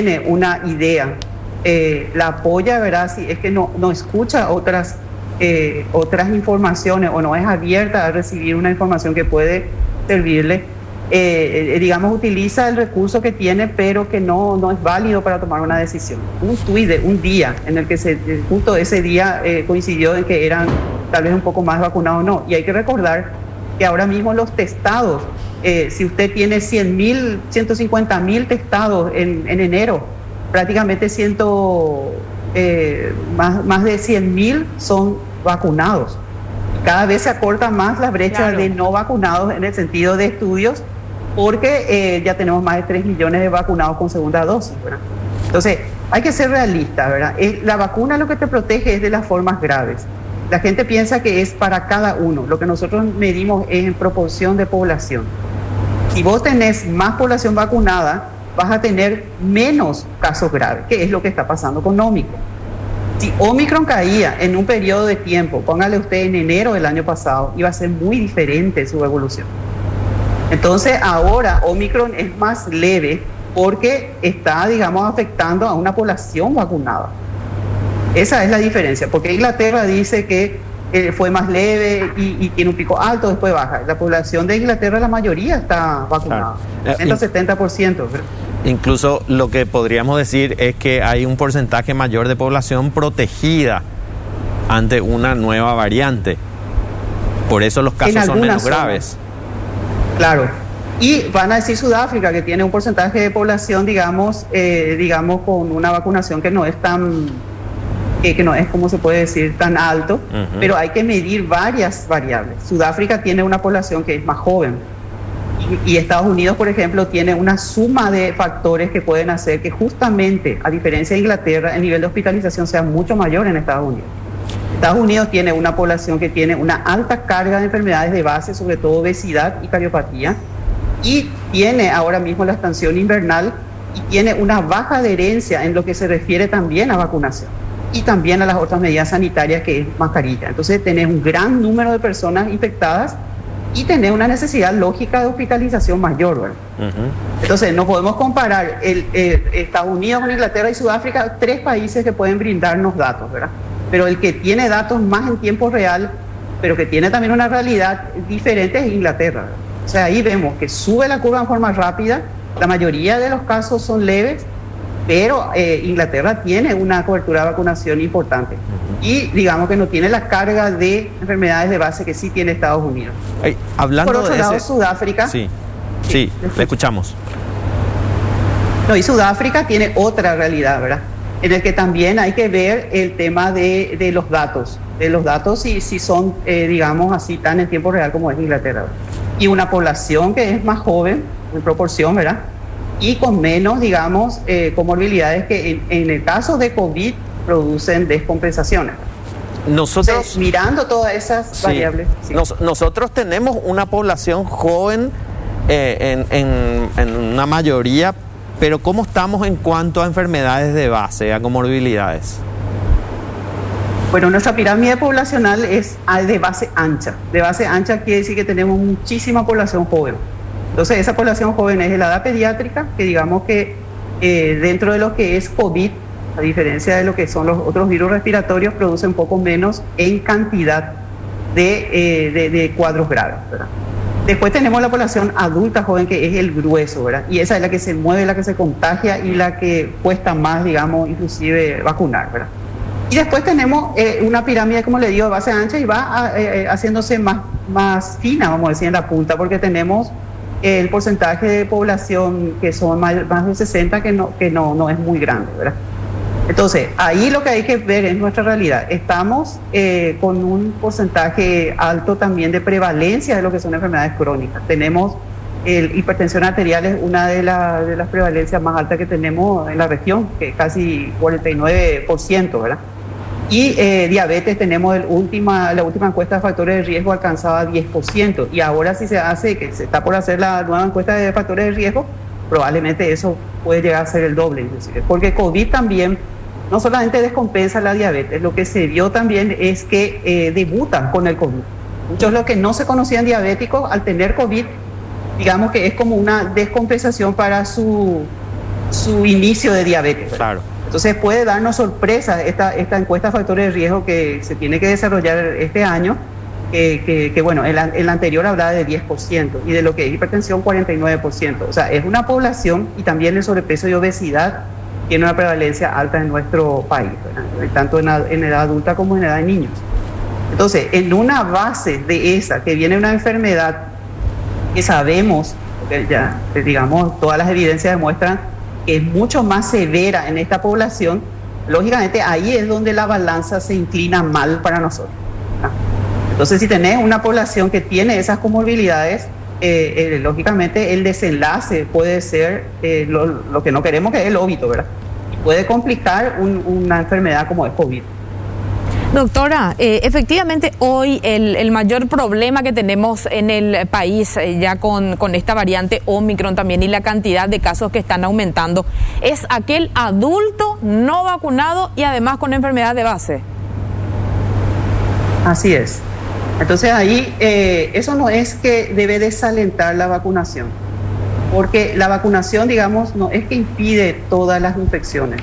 tiene una idea, la apoya, ¿verdad? Si es que no escucha otras informaciones o no es abierta a recibir una información que puede servirle, digamos, utiliza el recurso que tiene, pero que no es válido para tomar una decisión. Un tuit de un día en el que justo ese día coincidió en que eran tal vez un poco más vacunados o no. Y hay que recordar que ahora mismo los testados, si usted tiene 100.000, 150.000 testados en enero, prácticamente más de 100.000 son vacunados. Cada vez se acorta más la brecha de no vacunados en el sentido de estudios, porque ya tenemos más de 3 millones de vacunados con segunda dosis, ¿verdad? Entonces, hay que ser realistas, ¿verdad? La vacuna lo que te protege es de las formas graves. La gente piensa que es para cada uno. Lo que nosotros medimos es en proporción de población. Si vos tenés más población vacunada, vas a tener menos casos graves, que es lo que está pasando con Omicron. Si Omicron caía en un periodo de tiempo, póngale usted en enero del año pasado, iba a ser muy diferente su evolución. Entonces ahora Omicron es más leve porque está, digamos, afectando a una población vacunada. Esa es la diferencia, porque Inglaterra dice que fue más leve y tiene un pico alto, después baja. La población de Inglaterra, la mayoría está vacunada, claro. 170%. Incluso lo que podríamos decir es que hay un porcentaje mayor de población protegida ante una nueva variante. Por eso los casos son menos graves. Claro. Y van a decir Sudáfrica, que tiene un porcentaje de población, digamos, con una vacunación que no es tan, que no es, como se puede decir, tan alto, pero hay que medir varias variables. Sudáfrica tiene una población que es más joven. Y Estados Unidos, por ejemplo, tiene una suma de factores que pueden hacer que justamente, a diferencia de Inglaterra, el nivel de hospitalización sea mucho mayor en Estados Unidos. Estados Unidos tiene una población que tiene una alta carga de enfermedades de base, sobre todo obesidad y cardiopatía, y tiene ahora mismo la estación invernal y tiene una baja adherencia en lo que se refiere también a vacunación y también a las otras medidas sanitarias, que es mascarilla. Entonces tenés un gran número de personas infectadas y tener una necesidad lógica de hospitalización mayor, ¿verdad? Entonces no podemos comparar Estados Unidos con Inglaterra y Sudáfrica, 3 países que pueden brindarnos datos, ¿verdad? Pero el que tiene datos más en tiempo real, pero que tiene también una realidad diferente, es Inglaterra, ¿verdad? O sea, ahí vemos que sube la curva en forma rápida, la mayoría de los casos son leves, pero Inglaterra tiene una cobertura de vacunación importante. Y digamos que no tiene la carga de enfermedades de base que sí tiene Estados Unidos. Hablando por otro de lado, Sudáfrica... Sí, le escuchamos. No, y Sudáfrica tiene otra realidad, ¿verdad? En el que también hay que ver el tema de los datos. De los datos si son, digamos así, tan en tiempo real como es Inglaterra, ¿verdad? Y una población que es más joven, en proporción, ¿verdad? Y con menos, digamos, comorbilidades que en el caso de COVID producen descompensaciones. Nosotros, entonces, mirando todas esas variables... Sí. Nosotros tenemos una población joven en una mayoría, pero ¿cómo estamos en cuanto a enfermedades de base, a comorbilidades? Bueno, nuestra pirámide poblacional es de base ancha. De base ancha quiere decir que tenemos muchísima población joven. Entonces, esa población joven es de la edad pediátrica, que digamos que dentro de lo que es COVID, a diferencia de lo que son los otros virus respiratorios, produce un poco menos en cantidad de cuadros graves, ¿verdad? Después tenemos la población adulta joven, que es el grueso, ¿verdad? Y esa es la que se mueve, la que se contagia y la que cuesta más, digamos, inclusive vacunar, ¿verdad? Y después tenemos una pirámide, como le digo, de base ancha y va haciéndose más fina, vamos a decir, en la punta, porque tenemos el porcentaje de población que son más de 60 que no es muy grande, ¿verdad? Entonces, ahí lo que hay que ver es nuestra realidad. Estamos con un porcentaje alto también de prevalencia de lo que son enfermedades crónicas. Tenemos hipertensión arterial, es una de las prevalencias más altas que tenemos en la región, que es casi 49%, ¿verdad? Y diabetes, tenemos la última encuesta de factores de riesgo alcanzaba 10%, y ahora si se hace, que se está por hacer la nueva encuesta de factores de riesgo, probablemente eso puede llegar a ser el doble, inclusive, porque COVID también no solamente descompensa la diabetes, lo que se vio también es que debutan con el COVID. Muchos de los que no se conocían diabéticos, al tener COVID, digamos que es como una descompensación para su su inicio de diabetes. Claro. Entonces puede darnos sorpresa esta encuesta de factores de riesgo que se tiene que desarrollar este año, que bueno, el anterior hablaba de 10% y de lo que es hipertensión 49%. O sea, es una población, y también el sobrepeso y obesidad tiene una prevalencia alta en nuestro país, ¿verdad? Tanto en edad adulta como en edad de niños. Entonces, en una base de esa, que viene una enfermedad que sabemos, que ya digamos, todas las evidencias demuestran que es mucho más severa en esta población, lógicamente ahí es donde la balanza se inclina mal para nosotros, ¿no? Entonces, si tenés una población que tiene esas comorbilidades, lógicamente el desenlace puede ser lo que no queremos, que es el óbito, ¿verdad? Y puede complicar una enfermedad como es COVID. Doctora, efectivamente hoy el mayor problema que tenemos en el país ya con esta variante Omicron también y la cantidad de casos que están aumentando es aquel adulto no vacunado y además con enfermedad de base. Así es. Entonces ahí eso no es que debe desalentar la vacunación, porque la vacunación, digamos, no es que impide todas las infecciones.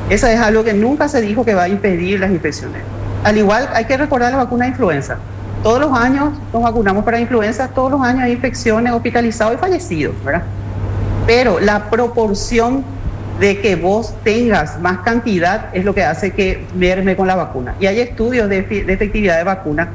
Eso es algo que nunca se dijo que va a impedir las infecciones. Al igual hay que recordar la vacuna de influenza. Todos los años nos vacunamos para influenza, todos los años hay infecciones, hospitalizados y fallecidos, ¿verdad? Pero la proporción de que vos tengas más cantidad es lo que hace que merme con la vacuna. Y hay estudios de efectividad de vacuna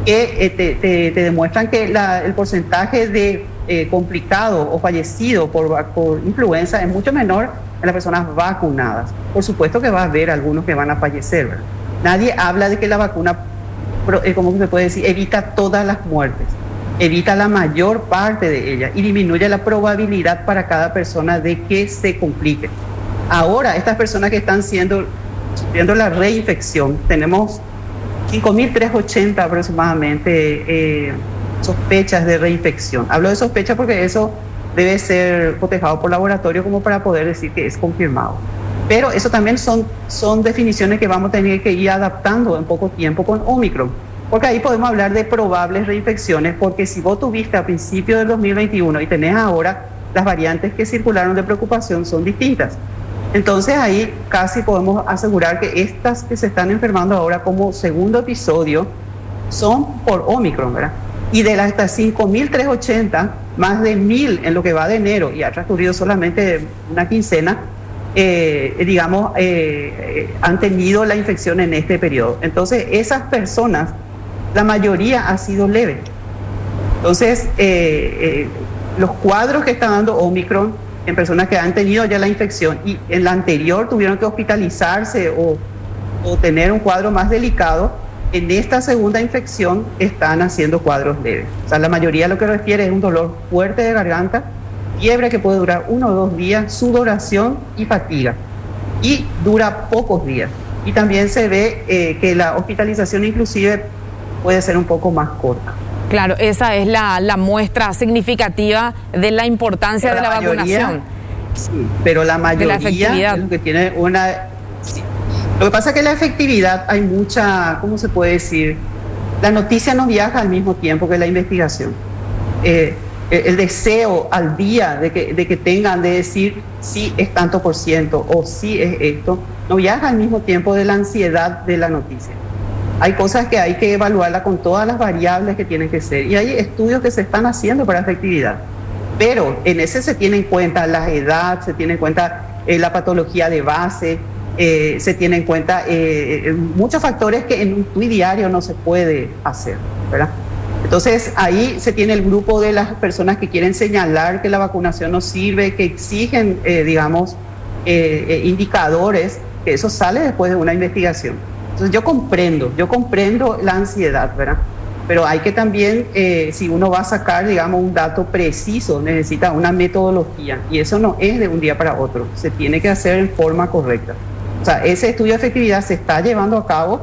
que te demuestran que el porcentaje de complicado o fallecido por influenza es mucho menor en las personas vacunadas. Por supuesto que va a haber algunos que van a fallecer, ¿verdad? Nadie habla de que la vacuna, ¿cómo se puede decir?, evita todas las muertes, evita la mayor parte de ellas y disminuye la probabilidad para cada persona de que se complique. Ahora, estas personas que están sufriendo la reinfección, tenemos 5.380 aproximadamente sospechas de reinfección. Hablo de sospechas porque eso debe ser cotejado por laboratorio como para poder decir que es confirmado. Pero eso también son definiciones que vamos a tener que ir adaptando en poco tiempo con Omicron, porque ahí podemos hablar de probables reinfecciones, porque si vos tuviste a principios del 2021 y tenés ahora, las variantes que circularon de preocupación son distintas. Entonces ahí casi podemos asegurar que estas que se están enfermando ahora como segundo episodio son por Omicron, ¿verdad? Y de las 5.380, más de 1.000 en lo que va de enero, y ha transcurrido solamente una quincena, han tenido la infección en este periodo. Entonces, esas personas, la mayoría ha sido leve. Entonces, los cuadros que está dando Omicron en personas que han tenido ya la infección y en la anterior tuvieron que hospitalizarse o tener un cuadro más delicado, en esta segunda infección están haciendo cuadros leves. O sea, la mayoría lo que refiere es un dolor fuerte de garganta, fiebre que puede durar 1 o 2 días, sudoración y fatiga. Y dura pocos días. Y también se ve que la hospitalización inclusive puede ser un poco más corta. Claro, esa es la muestra significativa de la importancia de la vacunación. Sí, pero la mayoría es lo que tiene una... Sí. Lo que pasa es que la efectividad hay mucha, ¿cómo se puede decir? La noticia no viaja al mismo tiempo que la investigación. El deseo al día de que tengan de decir sí es tanto por ciento o sí es esto, no viaja al mismo tiempo de la ansiedad de la noticia. Hay cosas que hay que evaluarla con todas las variables que tienen que ser y hay estudios que se están haciendo para efectividad, pero en ese se tiene en cuenta la edad, se tiene en cuenta la patología de base, se tiene en cuenta muchos factores que en un tuit diario no se puede hacer, ¿verdad? Entonces ahí se tiene el grupo de las personas que quieren señalar que la vacunación no sirve, que exigen, indicadores, que eso sale después de una investigación. Entonces yo comprendo la ansiedad, ¿verdad? Pero hay que también, si uno va a sacar, digamos, un dato preciso, necesita una metodología y eso no es de un día para otro, se tiene que hacer en forma correcta. O sea, ese estudio de efectividad se está llevando a cabo.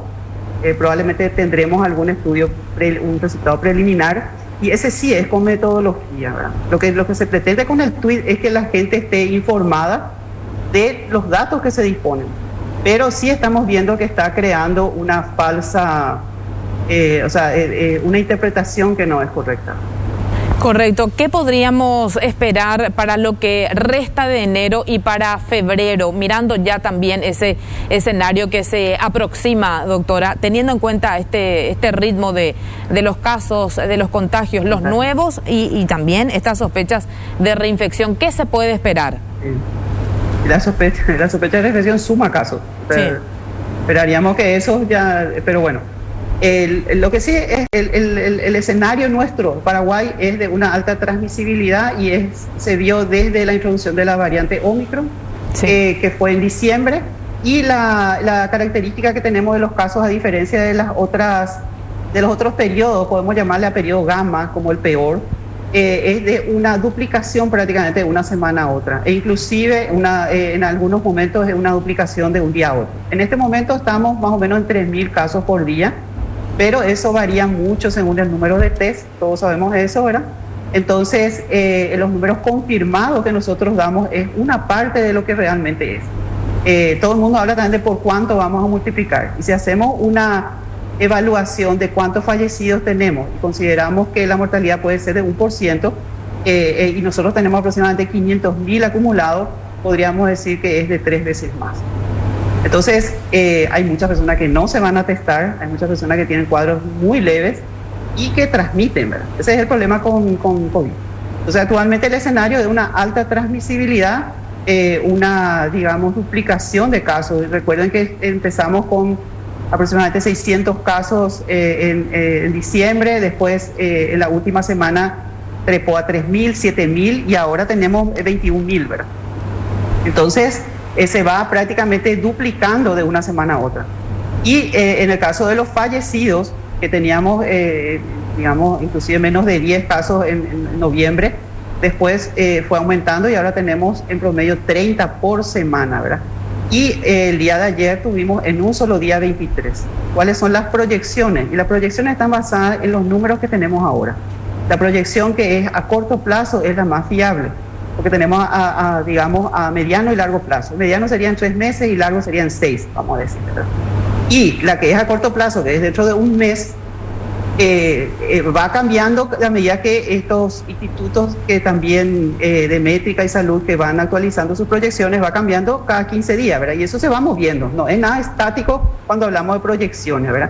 Probablemente tendremos algún estudio, un resultado preliminar, y ese sí es con metodología, ¿verdad? Lo que se pretende con el tweet es que la gente esté informada de los datos que se disponen, pero sí estamos viendo que está creando una falsa, una interpretación que no es correcta. Correcto. ¿Qué podríamos esperar para lo que resta de enero y para febrero, mirando ya también ese escenario que se aproxima, doctora, teniendo en cuenta este ritmo de los casos, de los contagios, los nuevos y también estas sospechas de reinfección? ¿Qué se puede esperar? La sospecha de reinfección suma casos. Sí. Esperaríamos que eso ya, pero bueno. Lo que sí es el escenario nuestro, Paraguay, es de una alta transmisibilidad y se vio desde la introducción de la variante Omicron, sí, que fue en diciembre, y la característica que tenemos de los casos, a diferencia de los otros periodos, podemos llamarle a periodo gamma como el peor, es de una duplicación prácticamente de una semana a otra, e inclusive en algunos momentos es una duplicación de un día a otro. En este momento estamos más o menos en 3.000 casos por día, pero eso varía mucho según el número de test, todos sabemos eso, ¿verdad? Entonces, los números confirmados que nosotros damos es una parte de lo que realmente es. Todo el mundo habla también de por cuánto vamos a multiplicar. Y si hacemos una evaluación de cuántos fallecidos tenemos y consideramos que la mortalidad puede ser de 1%, y nosotros tenemos aproximadamente 500.000 acumulados, podríamos decir que es de 3 veces más. Entonces, hay muchas personas que no se van a testar, hay muchas personas que tienen cuadros muy leves y que transmiten, ¿verdad? Ese es el problema con COVID. Entonces, actualmente el escenario de una alta transmisibilidad, una, digamos, duplicación de casos. Recuerden que empezamos con aproximadamente 600 casos en diciembre, después en la última semana trepó a 3.000, 7.000 y ahora tenemos 21.000, ¿verdad? Entonces, se va prácticamente duplicando de una semana a otra. Y en el caso de los fallecidos, que teníamos, digamos, inclusive menos de 10 casos en noviembre, después fue aumentando y ahora tenemos en promedio 30 por semana, ¿verdad? Y el día de ayer tuvimos en un solo día 23. ¿Cuáles son las proyecciones? Y las proyecciones están basadas en los números que tenemos ahora. La proyección que es a corto plazo es la más fiable, porque tenemos digamos, a mediano y largo plazo. Mediano serían 3 meses y largo serían 6, vamos a decir, ¿verdad? Y la que es a corto plazo, que es dentro de un mes, va cambiando a medida que estos institutos que también de métrica y salud que van actualizando sus proyecciones, va cambiando cada 15 días, ¿verdad? Y eso se va moviendo, no es nada estático cuando hablamos de proyecciones, ¿verdad?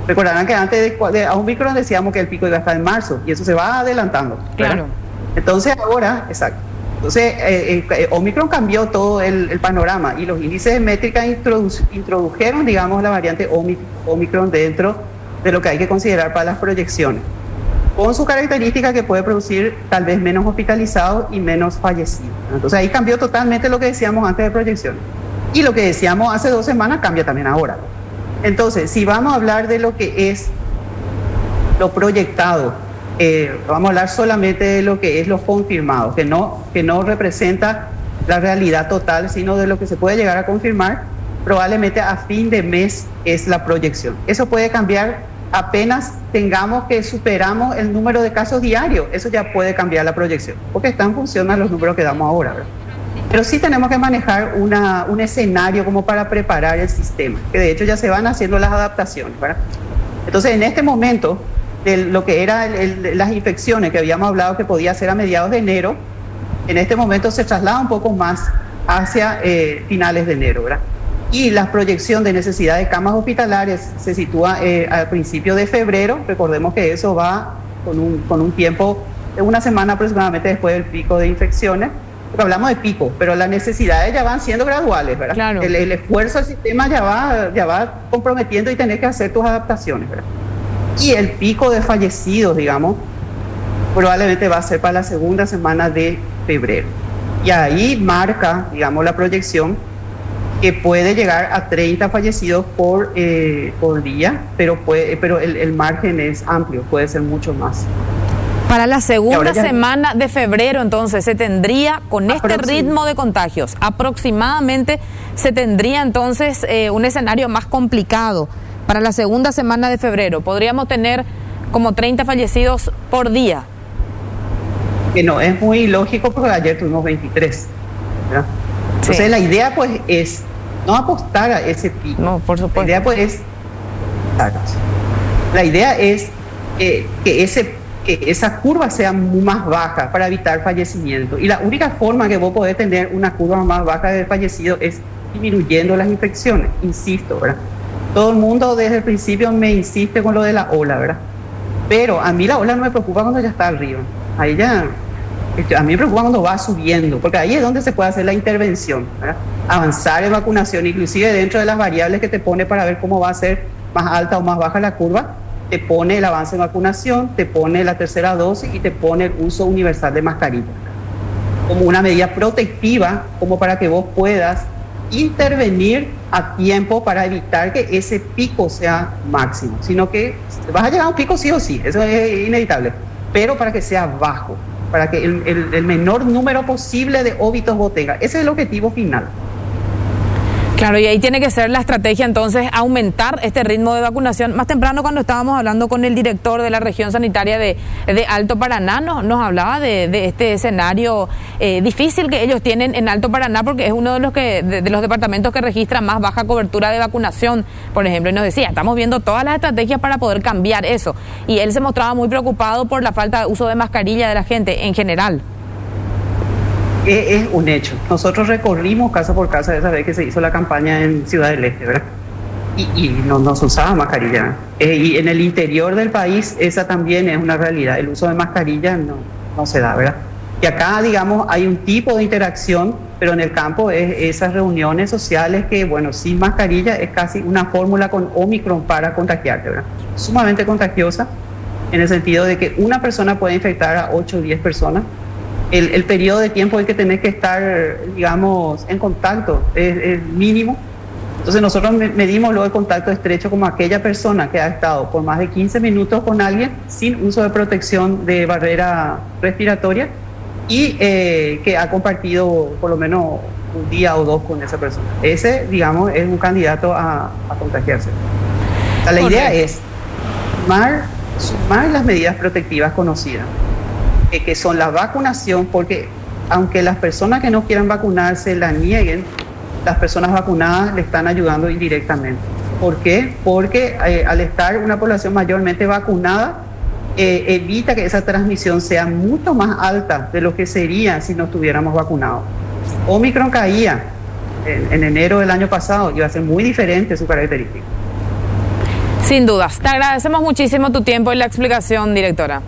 Recordarán que antes de Omicron decíamos que el pico iba a estar en marzo y eso se va adelantando, ¿verdad? Claro. Entonces ahora, exacto. Entonces, Omicron cambió todo el panorama y los índices de métrica introdujeron, digamos, la variante Omicron dentro de lo que hay que considerar para las proyecciones, con su característica que puede producir tal vez menos hospitalizados y menos fallecidos. Entonces ahí cambió totalmente lo que decíamos antes de proyecciones. Y lo que decíamos hace 2 semanas cambia también ahora. Entonces, si vamos a hablar de lo que es lo proyectado, vamos a hablar solamente de lo que es lo confirmado, que no representa la realidad total, sino de lo que se puede llegar a confirmar, probablemente a fin de mes es la proyección. Eso puede cambiar apenas tengamos que superamos el número de casos diarios, eso ya puede cambiar la proyección, porque está en función a los números que damos ahora, ¿verdad? Pero sí tenemos que manejar un escenario como para preparar el sistema, que de hecho ya se van haciendo las adaptaciones, ¿verdad? Entonces, en este momento, de lo que eran las infecciones que habíamos hablado que podía ser a mediados de enero, en este momento se traslada un poco más hacia finales de enero, ¿verdad? Y la proyección de necesidad de camas hospitalarias se sitúa al principio de febrero. Recordemos que eso va con un tiempo de una semana aproximadamente después del pico de infecciones, porque hablamos de pico, pero las necesidades ya van siendo graduales, ¿verdad? Claro. El esfuerzo del sistema ya va comprometiendo y tenés que hacer tus adaptaciones, ¿verdad? Y el pico de fallecidos, digamos, probablemente va a ser para la segunda semana de febrero. Y ahí marca, digamos, la proyección que puede llegar a 30 fallecidos por día, pero el margen es amplio, puede ser mucho más. Para la segunda semana de febrero, entonces, se tendría, con este ritmo de contagios, aproximadamente se tendría entonces un escenario más complicado. Para la segunda semana de febrero, podríamos tener como 30 fallecidos por día. Que no, es muy lógico porque ayer tuvimos 23, ¿verdad? Entonces, sí, la idea pues es no apostar a ese pico. No, por supuesto. La idea es que ese que esa curva sea más baja para evitar fallecimiento. Y la única forma que vos podés tener una curva más baja de fallecido es disminuyendo las infecciones, insisto, ¿verdad? Todo el mundo desde el principio me insiste con lo de la ola, ¿verdad? Pero a mí la ola no me preocupa cuando ya está arriba. A mí me preocupa cuando va subiendo, porque ahí es donde se puede hacer la intervención, ¿verdad? Avanzar en vacunación, inclusive dentro de las variables que te pone para ver cómo va a ser más alta o más baja la curva, te pone el avance en vacunación, te pone la tercera dosis y te pone el uso universal de mascarilla, como una medida protectiva, como para que vos puedas intervenir a tiempo para evitar que ese pico sea máximo, sino que vas a llegar a un pico sí o sí, eso es inevitable, pero para que sea bajo, para que el menor número posible de óbitos vos tengas. Ese es el objetivo final. Claro, y ahí tiene que ser la estrategia entonces aumentar este ritmo de vacunación. Más temprano cuando estábamos hablando con el director de la región sanitaria de Alto Paraná, nos hablaba de este escenario difícil que ellos tienen en Alto Paraná, porque es uno de los departamentos que registra más baja cobertura de vacunación, por ejemplo, y nos decía, estamos viendo todas las estrategias para poder cambiar eso. Y él se mostraba muy preocupado por la falta de uso de mascarilla de la gente en general. Es un hecho. Nosotros recorrimos casa por casa esa vez que se hizo la campaña en Ciudad del Este, ¿verdad? Y no se usaba mascarilla. Y en el interior del país esa también es una realidad. El uso de mascarilla no se da, ¿verdad? Y acá, digamos, hay un tipo de interacción, pero en el campo es esas reuniones sociales que, bueno, sin mascarilla es casi una fórmula con Omicron para contagiarte, ¿verdad? Sumamente contagiosa, en el sentido de que una persona puede infectar a 8 o 10 personas. El periodo de tiempo en que tenés que estar, digamos, en contacto es mínimo. Entonces nosotros medimos luego el contacto estrecho como aquella persona que ha estado por más de 15 minutos con alguien sin uso de protección de barrera respiratoria y que ha compartido por lo menos un día o dos con esa persona. Ese, digamos, es un candidato a contagiarse. O sea, la idea es sumar las medidas protectivas conocidas, que son la vacunación, porque aunque las personas que no quieran vacunarse la nieguen, las personas vacunadas le están ayudando indirectamente. ¿Por qué? Porque al estar una población mayormente vacunada, evita que esa transmisión sea mucho más alta de lo que sería si no estuviéramos vacunados. Omicron caía en enero del año pasado, iba a ser muy diferente su característica. Sin dudas. Te agradecemos muchísimo tu tiempo y la explicación, directora.